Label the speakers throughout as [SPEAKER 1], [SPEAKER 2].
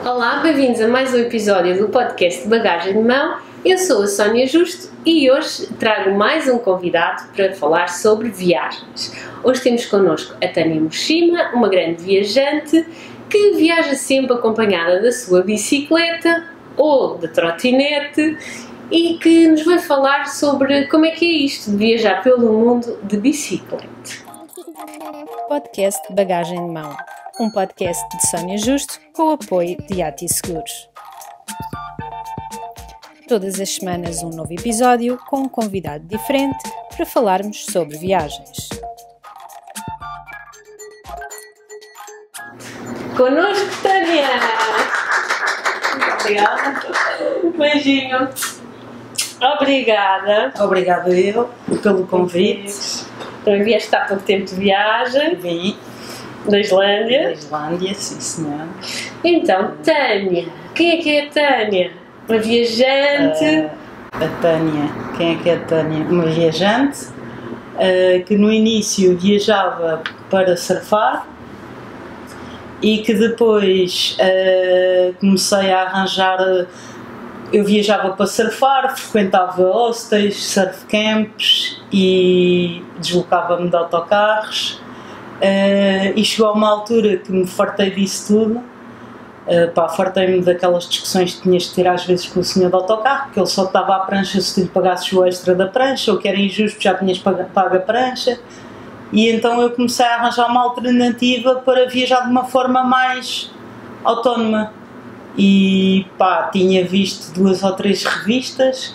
[SPEAKER 1] Olá, bem-vindos a mais um episódio do podcast de Bagagem de Mão. Eu sou a Sónia Justo e hoje trago mais um convidado para falar sobre viagens. Hoje temos connosco a Tânia Moshima, uma grande viajante que viaja sempre acompanhada da sua bicicleta ou da trotinete e que nos vai falar sobre como é que é isto de viajar pelo mundo de bicicleta.
[SPEAKER 2] Podcast Bagagem de Mão, um podcast de Sónia Justo com o apoio de ATI Seguros. Todas as semanas um novo episódio com um convidado diferente para falarmos sobre viagens.
[SPEAKER 1] Connosco, Tânia! Obrigada. Um beijinho. Obrigada.
[SPEAKER 3] Obrigada eu pelo convite.
[SPEAKER 1] Também vieste há pouco tempo de viagem.
[SPEAKER 3] Vim
[SPEAKER 1] Da Islândia.
[SPEAKER 3] da Islândia, sim senhor.
[SPEAKER 1] Então, Tânia. Quem é a Tânia? Uma viajante.
[SPEAKER 3] A Tânia, quem é a Tânia? Uma viajante que no início viajava para surfar e que depois comecei a arranjar. Eu viajava para surfar, frequentava hostels, surf camps e deslocava-me de autocarros. E chegou a uma altura que me fartei disso tudo. Fartei-me daquelas discussões que tinhas de ter às vezes com o senhor do autocarro, porque ele só te dava a prancha se tu lhe pagasses o extra da prancha, ou que era injusto, já tinhas pago a prancha. E então eu comecei a arranjar uma alternativa para viajar de uma forma mais autónoma. E tinha visto 2 ou 3 revistas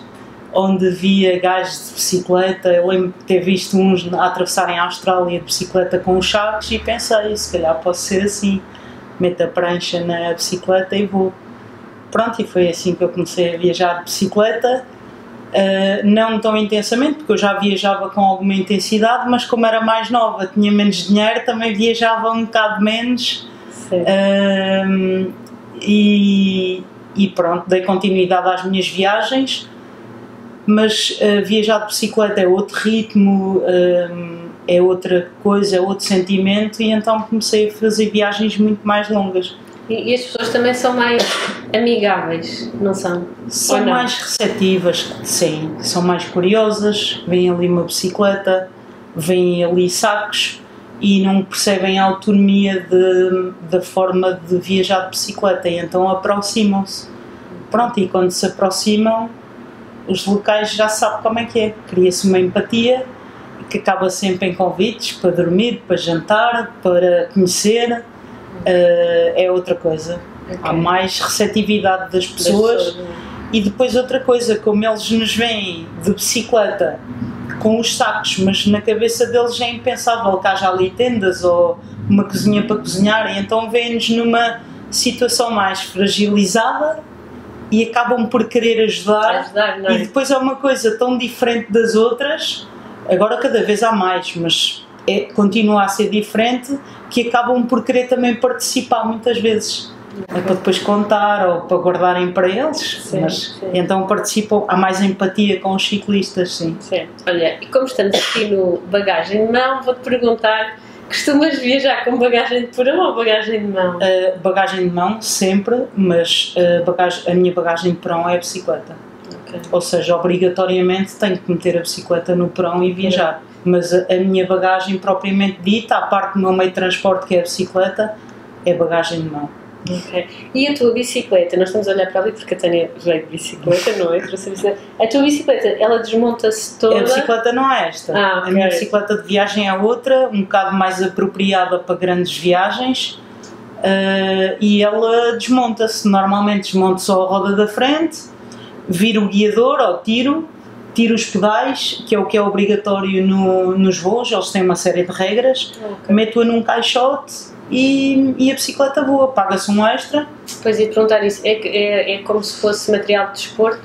[SPEAKER 3] onde via gajos de bicicleta. Eu lembro de ter visto uns a atravessarem a Austrália de bicicleta com os sacos e pensei, se calhar posso ser assim, meto a prancha na bicicleta e vou. Pronto, e foi assim que eu comecei a viajar de bicicleta, não tão intensamente, porque eu já viajava com alguma intensidade, mas como era mais nova, tinha menos dinheiro, também viajava um bocado menos. E pronto, dei continuidade às minhas viagens, mas viajar de bicicleta é outro ritmo, é outra coisa, é outro sentimento, e então comecei a fazer viagens muito mais longas.
[SPEAKER 1] E as pessoas também são mais amigáveis, não são?
[SPEAKER 3] São mais receptivas, sim, são mais curiosas, veem ali uma bicicleta, veem ali sacos e não percebem a autonomia da forma de viajar de bicicleta, e então aproximam-se. Pronto, e quando se aproximam, os locais já sabem como é que é, cria-se uma empatia que acaba sempre em convites para dormir, para jantar, para conhecer, é outra coisa. Okay. Há mais receptividade das pessoas. E depois outra coisa, como eles nos veem de bicicleta com os sacos, mas na cabeça deles é impensável que haja ali tendas ou uma cozinha para cozinhar, e então veem-nos numa situação mais fragilizada e acabam por querer ajudar, não é? E depois é uma coisa tão diferente das outras, agora cada vez há mais, mas continua a ser diferente, que acabam por querer também participar muitas vezes. É para depois contar ou para guardarem para eles, sim. Então participam, há mais empatia com os ciclistas, sim.
[SPEAKER 1] Olha, e como estamos aqui no Bagagem de Mão, vou-te perguntar, costumas viajar com bagagem de porão ou bagagem de mão?
[SPEAKER 3] Bagagem de mão, sempre, mas a minha bagagem de porão é a bicicleta. Okay. Ou seja, obrigatoriamente tenho que meter a bicicleta no porão e viajar. Mas a minha bagagem propriamente dita, a parte do meu meio de transporte, que é a bicicleta, é bagagem de mão.
[SPEAKER 1] Okay. E a tua bicicleta? Nós estamos a olhar para ali porque a Tânia veio de bicicleta, não é? A tua bicicleta, ela desmonta-se toda?
[SPEAKER 3] A bicicleta não é esta. Okay. A minha bicicleta de viagem é outra, um bocado mais apropriada para grandes viagens, e ela desmonta-se. Normalmente desmonto só a roda da frente, viro o guiador ou tiro os pedais, que é obrigatório nos voos, eles têm uma série de regras, meto-a num caixote e a bicicleta voa, paga-se um extra.
[SPEAKER 1] Pois, ia perguntar isso, é como se fosse material de desporto?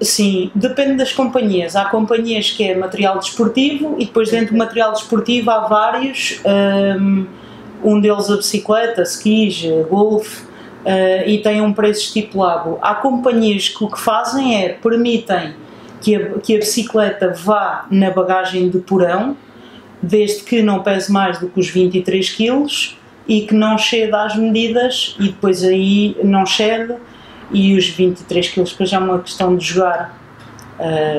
[SPEAKER 3] Sim, depende das companhias. Há companhias que é material desportivo e depois dentro do material desportivo há vários, um deles a bicicleta, skis, golfe, e tem um preço estipulado. Há companhias que o que fazem é, permitem que a bicicleta vá na bagagem de porão, desde que não pese mais do que os 23 kg, e que não cede às medidas e depois aí não cede, e os 23 kg depois é uma questão de jogar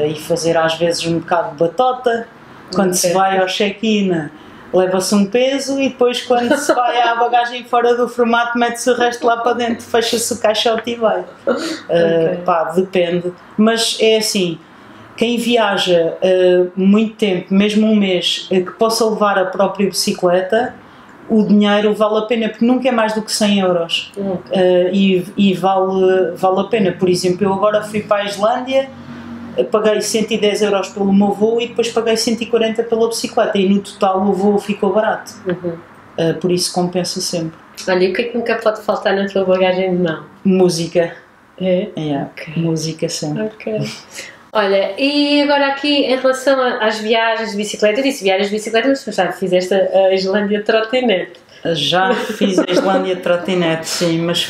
[SPEAKER 3] e fazer às vezes um bocado de batota. Quando se vai ao check-in leva-se um peso e depois quando se vai à bagagem fora do formato mete-se o resto lá para dentro, fecha-se o caixote e vai. Pá, depende, mas é assim, quem viaja muito tempo, mesmo um mês, que possa levar a própria bicicleta, o dinheiro vale a pena, porque nunca é mais do que 100 euros. E vale a pena. Por exemplo, eu agora fui para a Islândia, paguei 110 euros pelo meu voo e depois paguei 140 pela bicicleta, e no total o voo ficou barato. Por isso compensa sempre.
[SPEAKER 1] Olha, e o que é que nunca pode faltar na tua bagagem de mão?
[SPEAKER 3] Música.
[SPEAKER 1] É?
[SPEAKER 3] Okay. Música sempre.
[SPEAKER 1] Ok. Olha, e agora aqui em relação às viagens de bicicleta, eu disse viagens de bicicleta, mas já fizeste a Islândia de trotinete.
[SPEAKER 3] Já fiz a Islândia de trotinete, sim, mas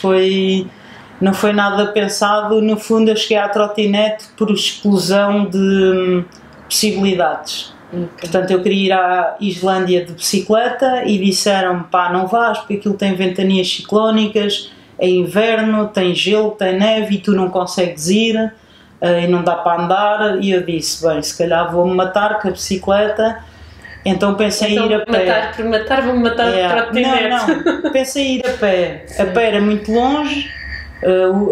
[SPEAKER 3] não foi nada pensado. No fundo eu cheguei à trotinete por explosão de possibilidades. Portanto, eu queria ir à Islândia de bicicleta e disseram-me, pá, não vás porque aquilo tem ventanias ciclónicas, é inverno, tem gelo, tem neve e tu não consegues ir e não dá para andar. E eu disse, bem, se calhar vou-me matar com a bicicleta. Então pensei em ir a pé.
[SPEAKER 1] Vou-me matar de trotinete.
[SPEAKER 3] Não, pensei em ir a pé. A pé era muito longe,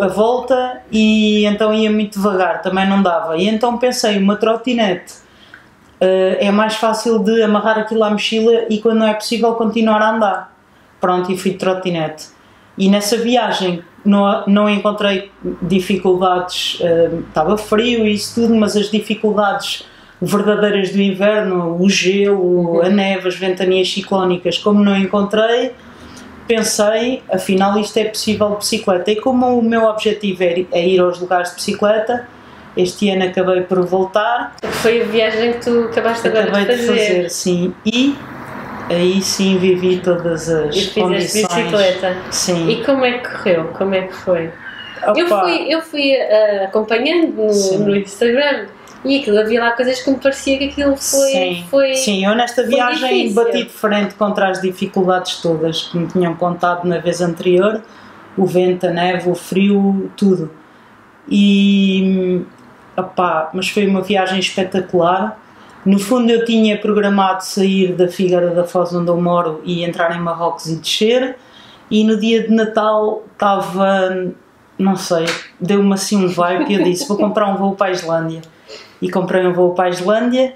[SPEAKER 3] a volta, e então ia muito devagar, também não dava. E então pensei, uma trotinete é mais fácil de amarrar aquilo à mochila e quando não é possível continuar a andar. Pronto, e fui de trotinete. E nessa viagem não encontrei dificuldades, estava frio e isso tudo, mas as dificuldades verdadeiras do inverno, o gelo, a neve, as ventanias ciclónicas, como não encontrei, pensei, afinal isto é possível de bicicleta. E como o meu objetivo é ir aos lugares de bicicleta, este ano acabei por voltar.
[SPEAKER 1] Foi a viagem que tu acabaste agora de fazer.
[SPEAKER 3] Sim, e aí sim vivi todas as condições.
[SPEAKER 1] Bicicleta.
[SPEAKER 3] Sim.
[SPEAKER 1] E como é que correu? Como é que foi?
[SPEAKER 3] Opa.
[SPEAKER 1] Eu fui acompanhando no Instagram e aquilo, havia lá coisas que me parecia que aquilo foi.
[SPEAKER 3] Sim, eu nesta viagem
[SPEAKER 1] difícil.
[SPEAKER 3] bati de frente contra as dificuldades todas que me tinham contado na vez anterior: o vento, a neve, o frio, tudo. Mas foi uma viagem espetacular. No fundo eu tinha programado sair da Figueira da Foz onde eu moro e entrar em Marrocos e descer, e no dia de Natal estava, não sei, deu-me assim um vibe e eu disse, vou comprar um voo para a Islândia. E comprei um voo para a Islândia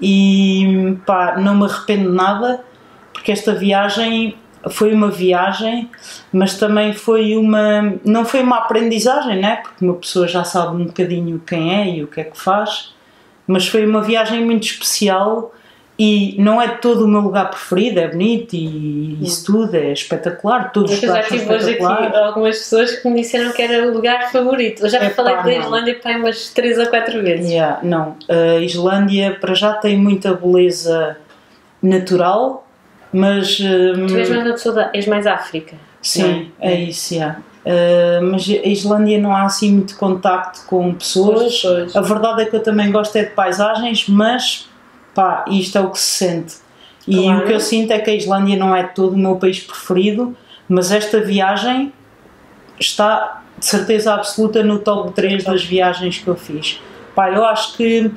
[SPEAKER 3] e pá, não me arrependo de nada, porque esta viagem foi uma viagem, mas também não foi uma aprendizagem, né? Porque uma pessoa já sabe um bocadinho quem é e o que é que faz. Mas foi uma viagem muito especial e não é todo o meu lugar preferido, é bonito e isso tudo é espetacular, todos os lugares são espetaculares.
[SPEAKER 1] Já tive hoje aqui algumas pessoas que me disseram que era o lugar favorito. Eu já falei da Islândia para umas 3 ou 4 vezes.
[SPEAKER 3] Não, a Islândia para já tem muita beleza natural, mas...
[SPEAKER 1] Tu és mais uma pessoa és mais África.
[SPEAKER 3] Sim, é isso, mas a Islândia não há assim muito contacto com pessoas.
[SPEAKER 1] Pois.
[SPEAKER 3] A verdade é que eu também gosto de paisagens, mas pá, isto é o que se sente. E
[SPEAKER 1] claro.
[SPEAKER 3] O que eu sinto é que a Islândia não é todo o meu país preferido, mas esta viagem está de certeza absoluta no top 3 das viagens que eu fiz. Pá, eu acho que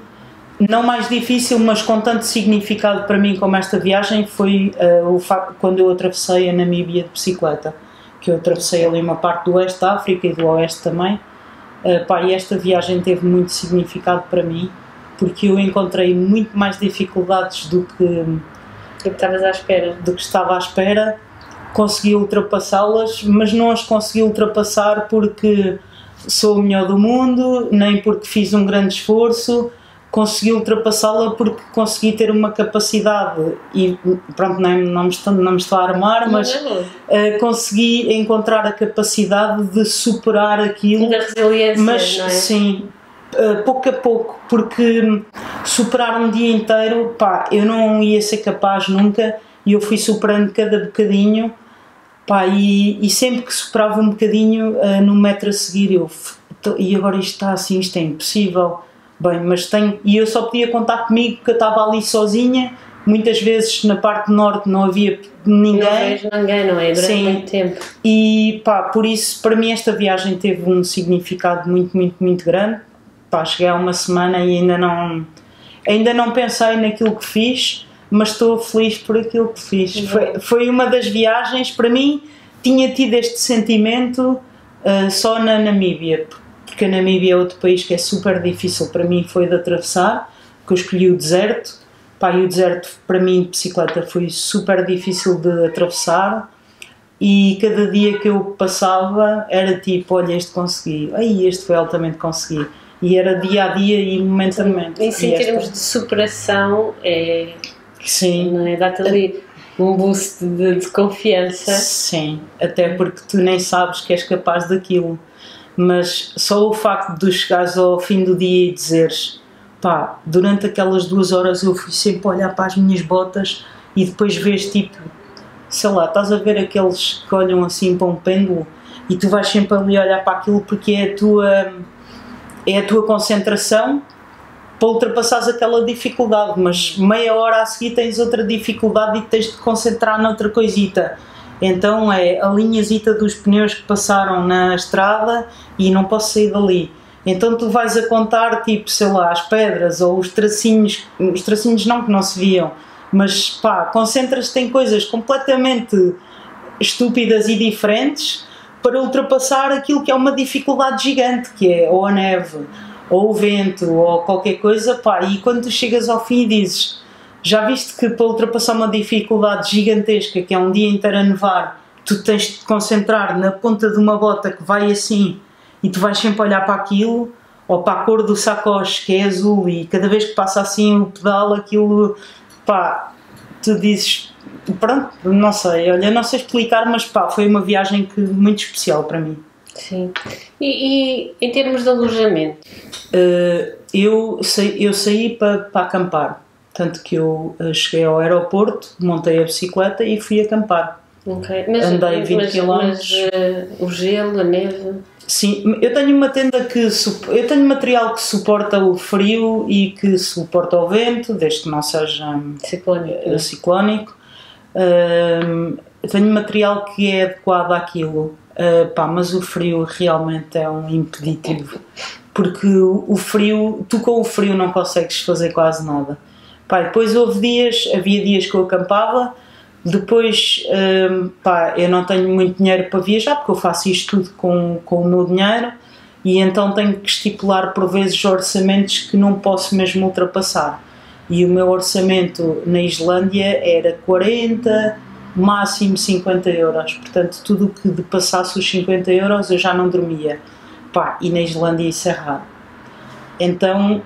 [SPEAKER 3] não mais difícil, mas com tanto significado para mim como esta viagem foi quando eu atravessei a Namíbia de bicicleta, que eu atravessei ali uma parte do oeste da África e do oeste também. E esta viagem teve muito significado para mim, porque eu encontrei muito mais dificuldades do que
[SPEAKER 1] estavas à espera.
[SPEAKER 3] Do que estava à espera. Consegui ultrapassá-las, mas não as consegui ultrapassar porque sou o melhor do mundo, nem porque fiz um grande esforço. Consegui ultrapassá-la porque consegui ter uma capacidade e pronto, não me estou a armar, mas consegui encontrar a capacidade de superar aquilo.
[SPEAKER 1] Da resiliência,
[SPEAKER 3] mas
[SPEAKER 1] não é?
[SPEAKER 3] Sim, pouco a pouco, porque superar um dia inteiro, pá, eu não ia ser capaz nunca, e eu fui superando cada bocadinho, pá, e sempre que superava um bocadinho, no metro a seguir e agora isto está assim, isto é impossível. Bem, mas e eu só podia contar comigo porque eu estava ali sozinha. Muitas vezes na parte norte não havia ninguém.
[SPEAKER 1] Não vejo ninguém, não é? Durante muito tempo.
[SPEAKER 3] E pá, por isso, para mim esta viagem teve um significado muito, muito, muito grande. Pá, cheguei há uma semana e ainda não pensei naquilo que fiz, mas estou feliz por aquilo que fiz. Foi uma das viagens, para mim, tinha tido este sentimento só na Namíbia, porque a Namíbia é outro país que é super difícil para mim, foi de atravessar, porque eu escolhi o deserto. Pá, e o deserto para mim de bicicleta foi super difícil de atravessar, e cada dia que eu passava era tipo, olha, este consegui, aí este foi altamente consegui, e era dia a dia e momento a momento.
[SPEAKER 1] Isso em termos de superação
[SPEAKER 3] sim,
[SPEAKER 1] não é? Dá-te ali um boost de confiança.
[SPEAKER 3] Sim, até porque tu nem sabes que és capaz daquilo, mas só o facto de chegares ao fim do dia e dizeres, pá, durante aquelas 2 horas eu fui sempre olhar para as minhas botas, e depois vês tipo, sei lá, estás a ver aqueles que olham assim para um pêndulo e tu vais sempre ali olhar para aquilo porque é a tua concentração para ultrapassares aquela dificuldade, mas meia hora a seguir tens outra dificuldade e tens de te concentrar noutra coisita. Então é a linhazita dos pneus que passaram na estrada e não posso sair dali. Então tu vais a contar, tipo, sei lá, as pedras ou os tracinhos não, que não se viam, mas pá, concentras-te em coisas completamente estúpidas e diferentes para ultrapassar aquilo que é uma dificuldade gigante, que é ou a neve, ou o vento, ou qualquer coisa, pá, e quando tu chegas ao fim e dizes, já viste que para ultrapassar uma dificuldade gigantesca, que é um dia inteiro a nevar, tu tens de te concentrar na ponta de uma bota que vai assim, e tu vais sempre olhar para aquilo, ou para a cor do sacoche, que é azul, e cada vez que passa assim o pedal, aquilo, pá, tu dizes, pronto, não sei, olha, não sei explicar, mas pá, foi uma viagem muito especial para mim.
[SPEAKER 1] Sim. E em termos de alojamento?
[SPEAKER 3] Eu saí para acampar, tanto que eu cheguei ao aeroporto, montei a bicicleta e fui acampar.
[SPEAKER 1] Okay.
[SPEAKER 3] Andei 20 km.
[SPEAKER 1] Mas o gelo, a neve?
[SPEAKER 3] Sim, eu tenho uma tenda eu tenho material que suporta o frio e que suporta o vento, desde que não seja ciclónico. Eu tenho material que é adequado àquilo, pá, mas o frio realmente é um impeditivo, porque o frio, tu com o frio não consegues fazer quase nada. Pá, depois havia dias que eu acampava. Depois, pá, eu não tenho muito dinheiro para viajar, porque eu faço isto tudo com o meu dinheiro, e então tenho que estipular por vezes orçamentos que não posso mesmo ultrapassar. E o meu orçamento na Islândia era 40, máximo 50 euros. Portanto, tudo o que depassasse os 50 euros eu já não dormia. Pá, e na Islândia isso é raro. Então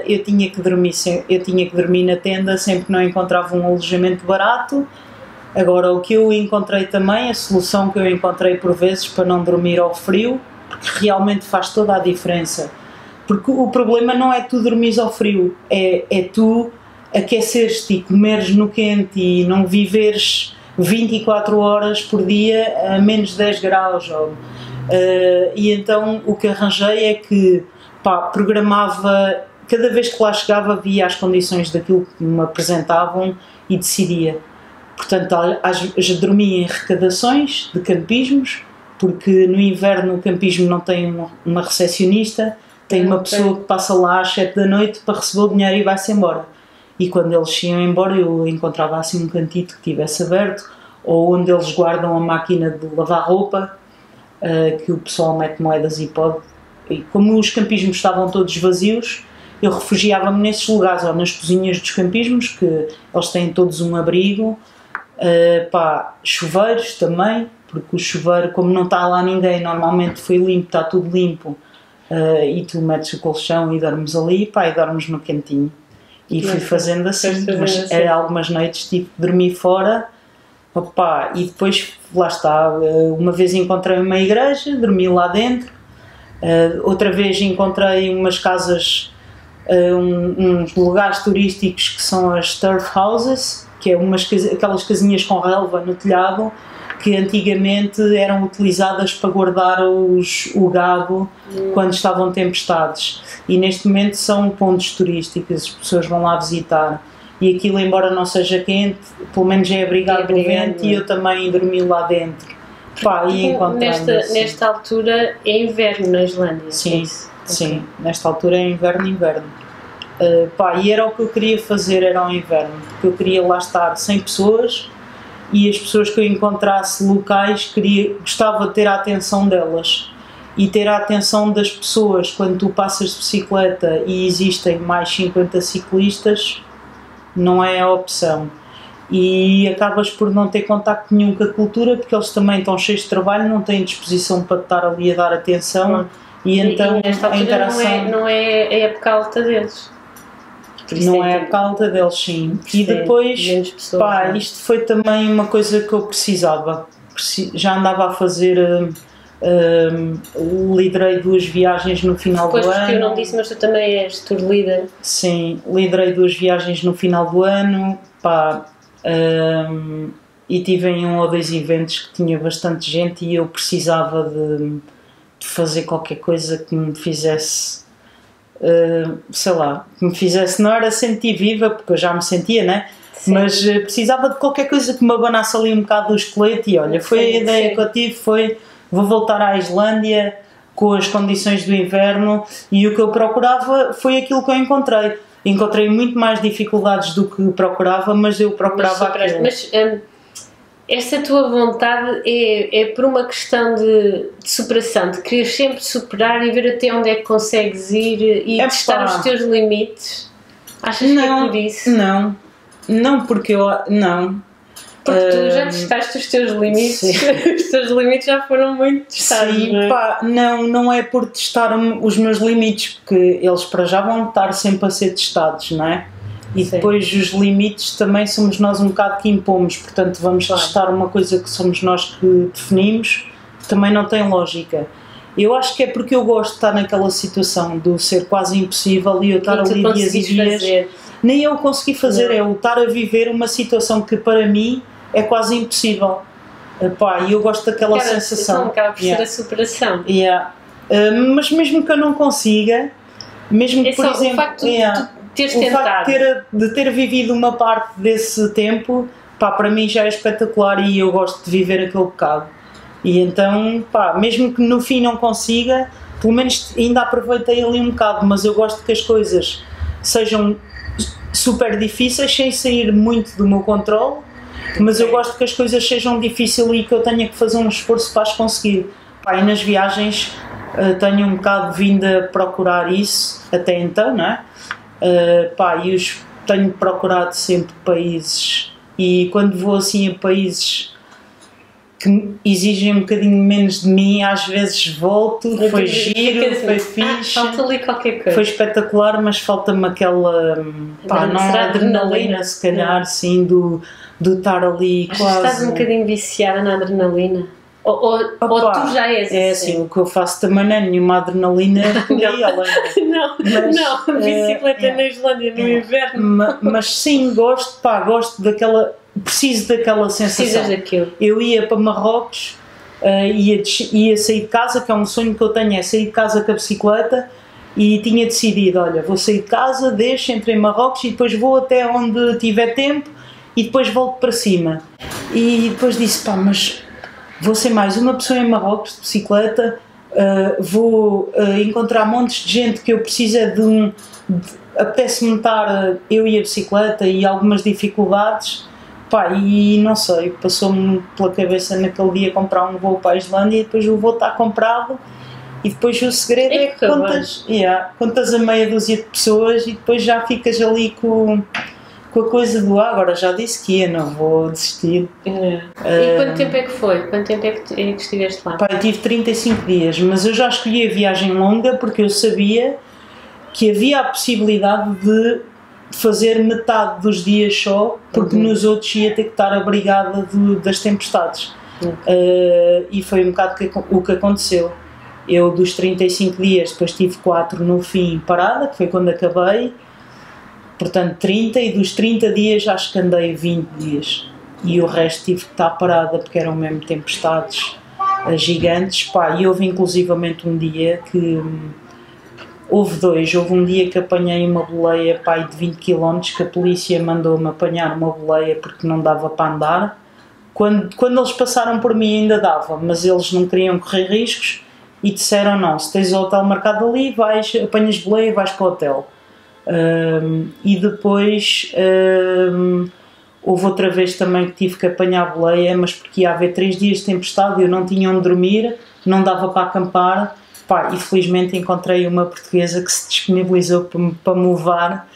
[SPEAKER 3] eu tinha que dormir na tenda sempre que não encontrava um alojamento barato. Agora, o que eu encontrei também, a solução que eu encontrei por vezes para não dormir ao frio, porque realmente faz toda a diferença. Porque o problema não é tu dormires ao frio, é tu aqueceres-te e comeres no quente e não viveres 24 horas por dia a menos 10 graus. E então o que arranjei é que, pá, programava, cada vez que lá chegava via as condições daquilo que me apresentavam e decidia. Portanto, já dormia em recadações de campismos, porque no inverno o campismo não tem uma recepcionista, tem uma pessoa que passa lá às 7 da noite para receber o dinheiro e vai-se embora. E quando eles iam embora eu encontrava assim um cantito que tivesse aberto, ou onde eles guardam a máquina de lavar roupa, que o pessoal mete moedas e pode. E como os campismos estavam todos vazios, eu refugiava-me nesses lugares, ou nas cozinhas dos campismos, que eles têm todos um abrigo. Pá, chuveiros também, porque o chuveiro, como não está lá ninguém, normalmente foi limpo, está tudo limpo, e tu metes o colchão e dormes ali, pá, e dormes no cantinho. E fui fazendo assim, mas algumas noites tive que dormir fora, opá, e depois, lá está, uma vez encontrei uma igreja, dormi lá dentro, outra vez encontrei umas casas, uns lugares turísticos que são as turf houses, que é aquelas casinhas com relva no telhado, que antigamente eram utilizadas para guardar o gado quando estavam tempestades, e neste momento são pontos turísticos, as pessoas vão lá visitar. e aquilo, embora não seja quente, pelo menos é abrigado do vento, e eu também dormi lá dentro. Pá, e
[SPEAKER 1] nesta altura é inverno na Islândia.
[SPEAKER 3] Sim, sim, nesta altura é inverno. Pá, e era o que eu queria fazer, era o inverno, porque eu queria lá estar sem pessoas, e as pessoas que eu encontrasse locais, gostava de ter a atenção delas. E ter a atenção das pessoas quando tu passas de bicicleta e existem mais 50 ciclistas, não é a opção. E acabas por não ter contacto nenhum com a cultura, porque eles também estão cheios de trabalho, não têm disposição para estar ali a dar atenção, e então
[SPEAKER 1] a interação não é a época alta deles.
[SPEAKER 3] Não é a época alta deles, sim. E depois, pessoas, pá, isto foi também uma coisa que eu precisava. Já andava a fazer, liderei 2 viagens no final do ano.
[SPEAKER 1] Depois, porque eu não disse, mas tu também és tour leader.
[SPEAKER 3] Sim, liderei 2 viagens no final do ano, pá, e tive em 1 ou 2 eventos que tinha bastante gente, e eu precisava de fazer qualquer coisa que me fizesse, sei lá, que me fizesse, não era sentir viva, porque eu já me sentia, né? Sim. Mas precisava de qualquer coisa que me abanasse ali um bocado o esqueleto, e olha, foi a ideia que eu tive, foi, vou voltar à Islândia com as condições do inverno, e o que eu procurava foi aquilo que eu encontrei. Encontrei muito mais dificuldades do que procurava, mas eu procurava aquilo.
[SPEAKER 1] Mas essa tua vontade é por uma questão de superação, de querer sempre superar e ver até onde é que consegues ir e testar os teus limites? Achas que é por isso?
[SPEAKER 3] Não, porque eu... Não.
[SPEAKER 1] Porque tu já testaste os teus limites, os teus limites já foram muito testados.
[SPEAKER 3] Sim,
[SPEAKER 1] não é?
[SPEAKER 3] Pá, não é por testar os meus limites, porque eles para já vão estar sempre a ser testados, não é? E depois os limites também somos nós um bocado que impomos, portanto vamos testar uma coisa que somos nós que definimos, que também não tem lógica. Eu acho que é porque eu gosto de estar naquela situação do ser quase impossível e eu estar ali dias e dias. Nem eu consegui fazer, é o estar a viver uma situação que para mim é quase impossível. E eu gosto daquela sensação.
[SPEAKER 1] Acaba por ser a superação.
[SPEAKER 3] Mas mesmo que eu não consiga, mesmo que, por exemplo,
[SPEAKER 1] o facto
[SPEAKER 3] de ter vivido uma parte desse tempo, para mim já é espetacular, e eu gosto de viver aquele bocado. E então, mesmo que no fim não consiga, pelo menos ainda aproveitei ali um bocado, mas eu gosto que as coisas sejam super difíceis, sem sair muito do meu controle, mas eu gosto que as coisas sejam difíceis e que eu tenha que fazer um esforço para as conseguir. E nas viagens tenho um bocado vindo a procurar isso, até então, não é? E tenho procurado sempre países, e quando vou assim a países que exigem um bocadinho menos de mim, às vezes volto, foi giro, foi fixe,
[SPEAKER 1] falta ali qualquer coisa.
[SPEAKER 3] Foi espetacular, mas falta-me aquela não é adrenalina, se calhar, sim, do estar ali quase.
[SPEAKER 1] Estás um bocadinho viciada na adrenalina? Ou tu já és
[SPEAKER 3] assim? É assim, o que eu faço também não é nenhuma adrenalina por aí além.
[SPEAKER 1] Não, bicicleta na Islândia no inverno.
[SPEAKER 3] Mas sim, gosto daquela, preciso daquela sensação.
[SPEAKER 1] Precisas daquilo.
[SPEAKER 3] Eu ia para Marrocos, ia sair de casa, que é um sonho que eu tenho, é sair de casa com a bicicleta, e tinha decidido, olha, vou sair de casa, deixo, entro em Marrocos e depois vou até onde tiver tempo e depois volto para cima. E depois disse, mas vou ser mais uma pessoa em Marrocos de bicicleta, vou encontrar montes de gente que eu preciso apetece-me estar eu e a bicicleta, e algumas dificuldades, e não sei, passou-me pela cabeça naquele dia comprar um voo para a Islândia, e depois o voo está comprado, e depois o segredo é que contas a meia dúzia de pessoas e depois já ficas ali com a coisa do agora já disse que ia, não vou desistir.
[SPEAKER 1] E quanto tempo é que foi? Quanto tempo é que estiveste lá?
[SPEAKER 3] Eu tive 35 dias, mas eu já escolhi a viagem longa porque eu sabia que havia a possibilidade de fazer metade dos dias só, porque nos outros ia ter que estar abrigada das tempestades. E foi um bocado o que aconteceu. Eu dos 35 dias, depois tive 4 no fim parada, que foi quando acabei, portanto 30, e dos 30 dias acho que andei 20 dias, e o resto tive que estar parada porque eram mesmo tempestades gigantes, e houve inclusivamente um dia que Houve dois. Houve um dia que apanhei uma boleia, pai, de 20 km, que a polícia mandou-me apanhar uma boleia porque não dava para andar. Quando eles passaram por mim ainda dava, mas eles não queriam correr riscos e disseram: não, se tens o hotel marcado ali, apanhas boleia e vais para o hotel. E depois houve outra vez também que tive que apanhar boleia, mas porque ia haver 3 dias de tempestade e eu não tinha onde dormir, não dava para acampar. Pá, e felizmente encontrei uma portuguesa que se disponibilizou para me levar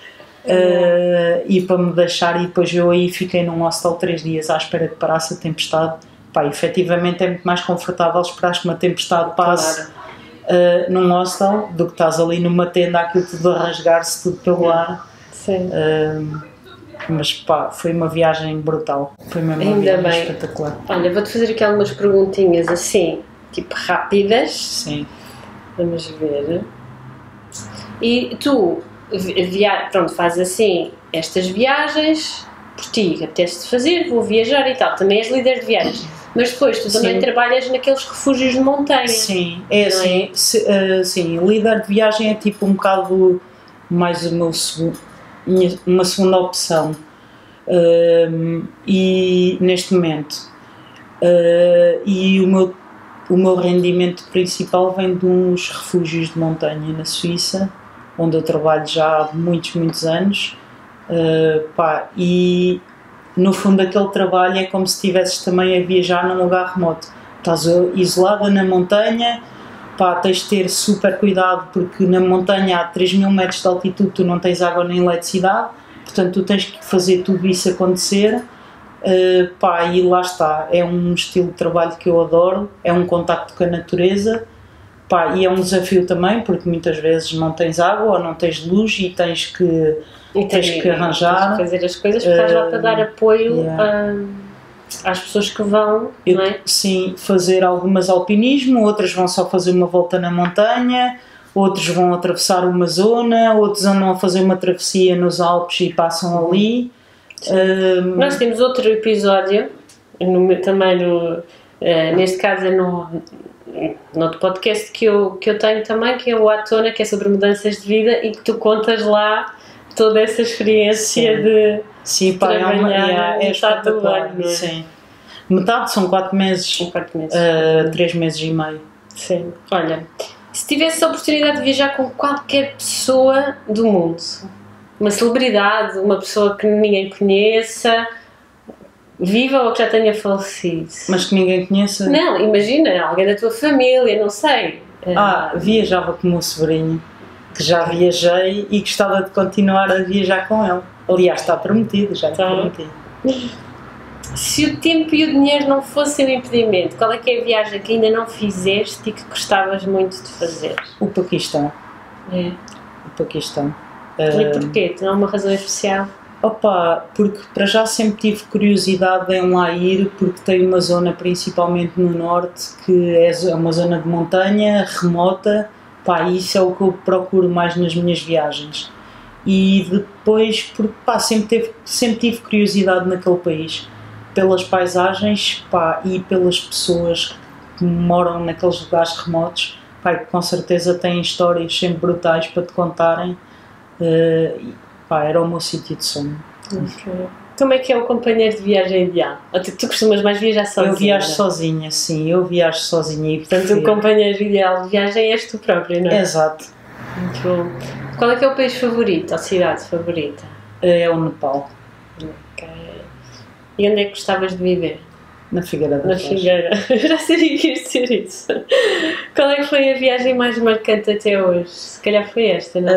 [SPEAKER 3] e para me deixar, e depois eu aí fiquei num hostel 3 dias à espera que parasse a tempestade. Pá, efetivamente é muito mais confortável esperar que uma tempestade passe num hostel do que estás ali numa tenda, aquilo tudo a rasgar-se tudo pelo ar.
[SPEAKER 1] Sim.
[SPEAKER 3] Mas pá, foi uma viagem brutal, foi mesmo uma viagem espetacular.
[SPEAKER 1] Olha, vou-te fazer aqui algumas perguntinhas assim, tipo rápidas.
[SPEAKER 3] Sim.
[SPEAKER 1] Vamos ver. E tu, pronto, fazes assim estas viagens, por ti, apetece-te fazer, vou viajar e tal, também és líder de viagens, mas depois tu também trabalhas naqueles refúgios de montanha.
[SPEAKER 3] Sim, é assim, sim, líder de viagem é tipo um bocado mais uma segunda opção, e neste momento, e o meu rendimento principal vem de uns refúgios de montanha na Suíça, onde eu trabalho já há muitos anos, e no fundo aquele trabalho é como se estivesses também a viajar num lugar remoto. Estás isolada na montanha, tens de ter super cuidado porque na montanha a 3.000 metros de altitude tu não tens água nem eletricidade, portanto tu tens que fazer tudo isso acontecer. E lá está, é um estilo de trabalho que eu adoro, é um contacto com a natureza, e é um desafio também porque muitas vezes não tens água ou não tens luz e tens que arranjar,
[SPEAKER 1] tens que fazer as coisas, porque estás lá para dar apoio às pessoas que vão, não é?
[SPEAKER 3] Sim, fazer algumas alpinismo, outras vão só fazer uma volta na montanha, outros vão atravessar uma zona, outros andam a fazer uma travessia nos Alpes e passam ali.
[SPEAKER 1] Nós temos outro episódio, neste caso é no outro podcast que eu tenho também, que é o Atona, que é sobre mudanças de vida, e que tu contas lá toda essa experiência de trabalhar
[SPEAKER 3] é espetacular.
[SPEAKER 1] Não é?
[SPEAKER 3] Sim. Metade são 4 meses, 3 meses e meio.
[SPEAKER 1] Sim. Olha, se tivesse a oportunidade de viajar com qualquer pessoa do mundo, uma celebridade, uma pessoa que ninguém conheça, viva ou que já tenha falecido.
[SPEAKER 3] Mas que ninguém conheça?
[SPEAKER 1] Não, imagina, alguém da tua família, não sei.
[SPEAKER 3] Viajava com o meu sobrinho, que já viajei e gostava de continuar a viajar com ele. Aliás, está prometido, já está prometido.
[SPEAKER 1] Se o tempo e o dinheiro não fossem um impedimento, qual é que é a viagem que ainda não fizeste e que gostavas muito de fazer?
[SPEAKER 3] O Paquistão.
[SPEAKER 1] É.
[SPEAKER 3] O Paquistão.
[SPEAKER 1] E porquê? Tem alguma razão especial?
[SPEAKER 3] Porque para já sempre tive curiosidade em lá ir, porque tem uma zona, principalmente no norte, que é uma zona de montanha, remota, isso é o que eu procuro mais nas minhas viagens. E depois, porque sempre tive curiosidade naquele país, pelas paisagens e pelas pessoas que moram naqueles lugares remotos, que com certeza têm histórias sempre brutais para te contarem. Era o meu sítio de sonho.
[SPEAKER 1] Okay. Como é que é o companheiro de viagem ideal? Tu costumas mais viajar sozinha?
[SPEAKER 3] Eu viajo sozinha, sim, eu viajo sozinha. E
[SPEAKER 1] portanto, o companheiro ideal de viagem és tu próprio, não é?
[SPEAKER 3] Exato.
[SPEAKER 1] Muito bom. Qual é que é o país favorito, a cidade favorita?
[SPEAKER 3] É o Nepal.
[SPEAKER 1] Ok. E onde é que gostavas de viver?
[SPEAKER 3] Na Figueira da Foz.
[SPEAKER 1] Na Figueira. Já sabia que ias dizer isso. Qual é que foi a viagem mais marcante até hoje? Se calhar foi esta, não?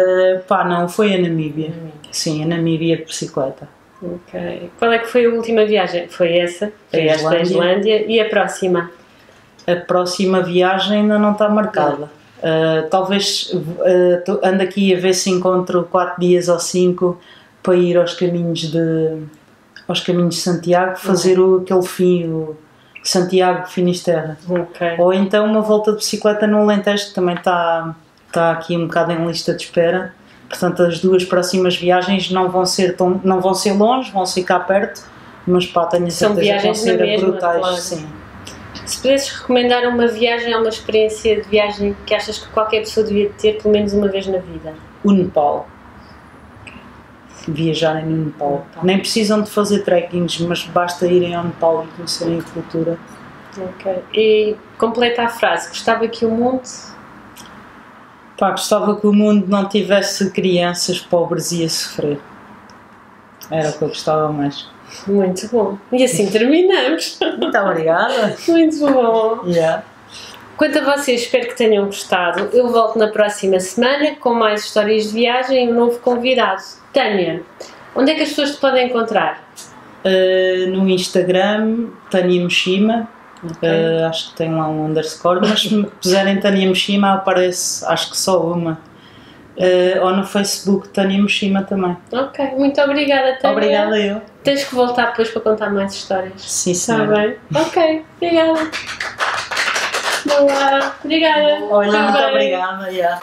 [SPEAKER 3] Não, foi a Namíbia. Sim, a Namíbia de bicicleta.
[SPEAKER 1] Ok. Qual é que foi a última viagem? Foi essa? Foi esta, a Islândia. E a próxima?
[SPEAKER 3] A próxima viagem ainda não está marcada. Talvez ando aqui a ver se encontro 4 dias ou 5 para ir aos caminhos de Santiago, fazer aquele fim, Santiago Finisterre. Okay. Ou então uma volta de bicicleta no Alentejo, que também está aqui um bocado em lista de espera. Portanto, as 2 próximas viagens não vão ser longe, vão ser cá perto, mas tenho a certeza que vão ser brutais. Claro. Sim.
[SPEAKER 1] Se pudesses recomendar uma viagem ou uma experiência de viagem que achas que qualquer pessoa devia ter pelo menos uma vez na vida?
[SPEAKER 3] O Nepal. Viajarem no Nepal. Nem precisam de fazer trekkings, mas basta irem ao Nepal e conhecerem a cultura.
[SPEAKER 1] Ok. E completa a frase: gostava que o mundo...
[SPEAKER 3] Pá, gostava que o mundo não tivesse crianças pobres e a sofrer. Era o que eu gostava mais.
[SPEAKER 1] Muito bom. E assim terminamos.
[SPEAKER 3] Muito obrigada.
[SPEAKER 1] Muito bom.
[SPEAKER 3] Yeah.
[SPEAKER 1] Quanto a vocês, espero que tenham gostado. Eu volto na próxima semana com mais histórias de viagem e um novo convidado. Tânia, onde é que as pessoas te podem encontrar?
[SPEAKER 3] No Instagram, Tânia Moshima.
[SPEAKER 1] Okay.
[SPEAKER 3] Acho que tem lá um underscore, mas se me puserem Tânia Moshima aparece, acho que só uma. Ou no Facebook, Tânia Moshima também.
[SPEAKER 1] Ok, muito obrigada, Tânia.
[SPEAKER 3] Obrigada eu.
[SPEAKER 1] Tens que voltar depois para contar mais histórias.
[SPEAKER 3] Sim,
[SPEAKER 1] Está
[SPEAKER 3] senhora.
[SPEAKER 1] bem? Ok, obrigada. Boa, obrigada.
[SPEAKER 3] Olha,
[SPEAKER 1] Tá
[SPEAKER 3] muito
[SPEAKER 1] bem.
[SPEAKER 3] obrigada. Yeah.